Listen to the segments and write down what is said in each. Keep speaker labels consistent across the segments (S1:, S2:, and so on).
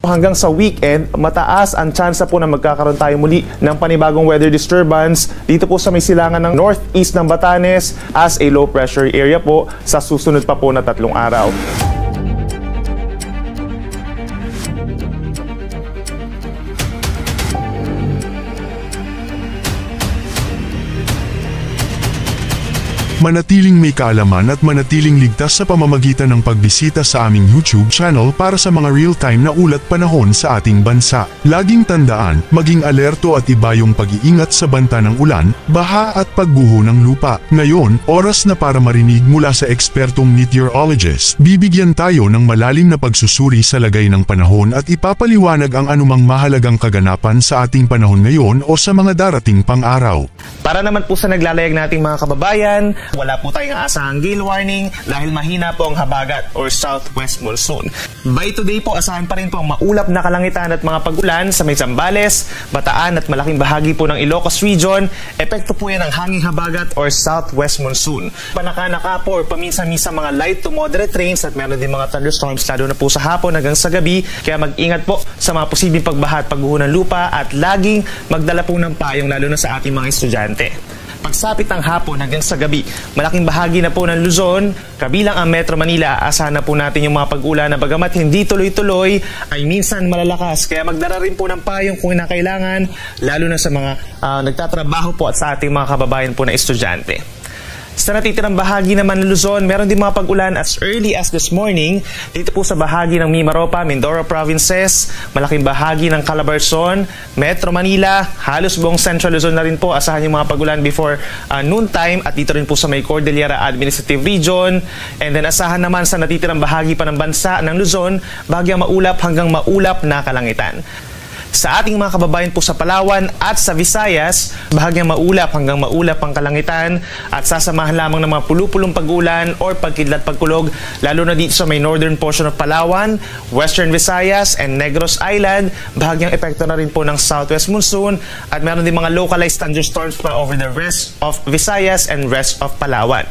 S1: Hanggang sa weekend, mataas ang tsansa po na magkakaroon tayo muli ng panibagong weather disturbance dito po sa may silangan ng northeast ng Batanes as a low pressure area po sa susunod pa po na 3 araw.
S2: Manatiling may kaalaman at manatiling ligtas sa pamamagitan ng pagbisita sa aming YouTube channel para sa mga real-time na ulat panahon sa ating bansa. Laging tandaan, maging alerto at iba yung pag-iingat sa banta ng ulan, baha at pagguho ng lupa. Ngayon, oras na para marinig mula sa ekspertong meteorologist. Bibigyan tayo ng malalim na pagsusuri sa lagay ng panahon at ipapaliwanag ang anumang mahalagang kaganapan sa ating panahon ngayon o sa mga darating pang araw.
S1: Para naman po sa naglalayag nating mga kababayan, wala po tayong aasahang gale warning dahil mahina po ang habagat or southwest monsoon. By today po, asahan pa rin po ang maulap na kalangitan at mga pag-ulan sa may Zambales, Bataan at malaking bahagi po ng Ilocos Region. Epekto po yan ng hanging habagat or southwest monsoon. Panaka-naka po or paminsan-minsan mga light to moderate rains at meron din mga thunderstorms lalo na po sa hapon hanggang sa gabi. Kaya mag-ingat po sa mga posibleng pagbaha at pagguho ng lupa at laging magdala po ng payong lalo na sa ating mga estudyante. Pagsapit ng hapon hanggang sa gabi, malaking bahagi na po ng Luzon, kabilang ang Metro Manila, aasahan na po natin yung mga pag-ulan na bagamat hindi tuloy-tuloy, ay minsan malalakas. Kaya magdala rin po ng payong kung kinakailangan, lalo na sa mga nagtatrabaho po at sa ating mga kababayan po na estudyante. Sa natitirang bahagi naman ng Luzon, meron din mga pag-ulan as early as this morning dito po sa bahagi ng Mimaropa, Mindoro provinces, malaking bahagi ng Calabarzon, Metro Manila, halos buong Central Luzon na rin po. Asahan yung mga pag-ulan before noontime at dito rin po sa may Cordillera Administrative Region. And then asahan naman sa natitirang bahagi pa ng bansa ng Luzon, bahagyang maulap hanggang maulap na kalangitan. Sa ating mga kababayan po sa Palawan at sa Visayas, bahagyang maulap hanggang maulap ang kalangitan at sasamahan lamang ng mga pulu-pulong pag-ulan or pagkidlat pagkulog lalo na dito sa may northern portion of Palawan, Western Visayas and Negros Island. Bahagyang epekto na rin po ng southwest monsoon at meron din mga localized thunderstorms pa over the rest of Visayas and rest of Palawan.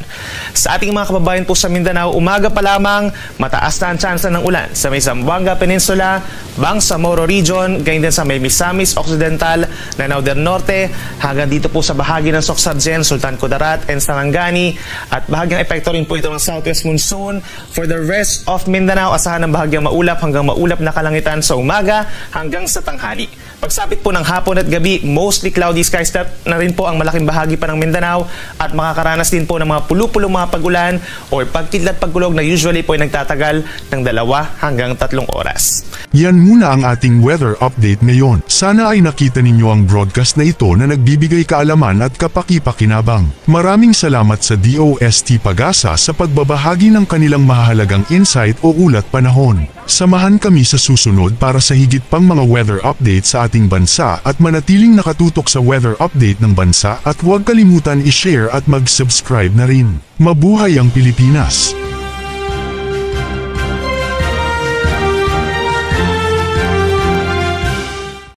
S1: Sa ating mga kababayan po sa Mindanao, umaga pa lamang mataas na ang tsansa ng ulan sa may Zamboanga Peninsula, Bangsamoro Region, gayon din sa may Misamis Occidental, Lanao del Norte, hanggang dito po sa bahagi ng Socsagen, Sultan Kudarat, and Sarangani. At bahagyang epekto rin po ito ng southwest monsoon. For the rest of Mindanao, asahan ng bahagyang maulap hanggang maulap na kalangitan sa umaga hanggang sa tanghali. Pagsapit po ng hapon at gabi, mostly cloudy skies na rin po ang malaking bahagi pa ng Mindanao at makakaranas din po ng mga pulu-pulong mga pag-ulan or pagkidlat pagkulog na usually po ay nagtatagal ng 2 hanggang 3 oras.
S2: Yan muna ang ating weather update ngayon. Sana ay nakita ninyo ang broadcast na ito na nagbibigay kaalaman at kapaki-pakinabang. Maraming salamat sa DOST Pag-asa sa pagbabahagi ng kanilang mahalagang insight o ulat panahon. Samahan kami sa susunod para sa higit pang mga weather update sa ating bansa at manatiling nakatutok sa weather update ng bansa at huwag kalimutan i-share at mag-subscribe na rin. Mabuhay ang Pilipinas!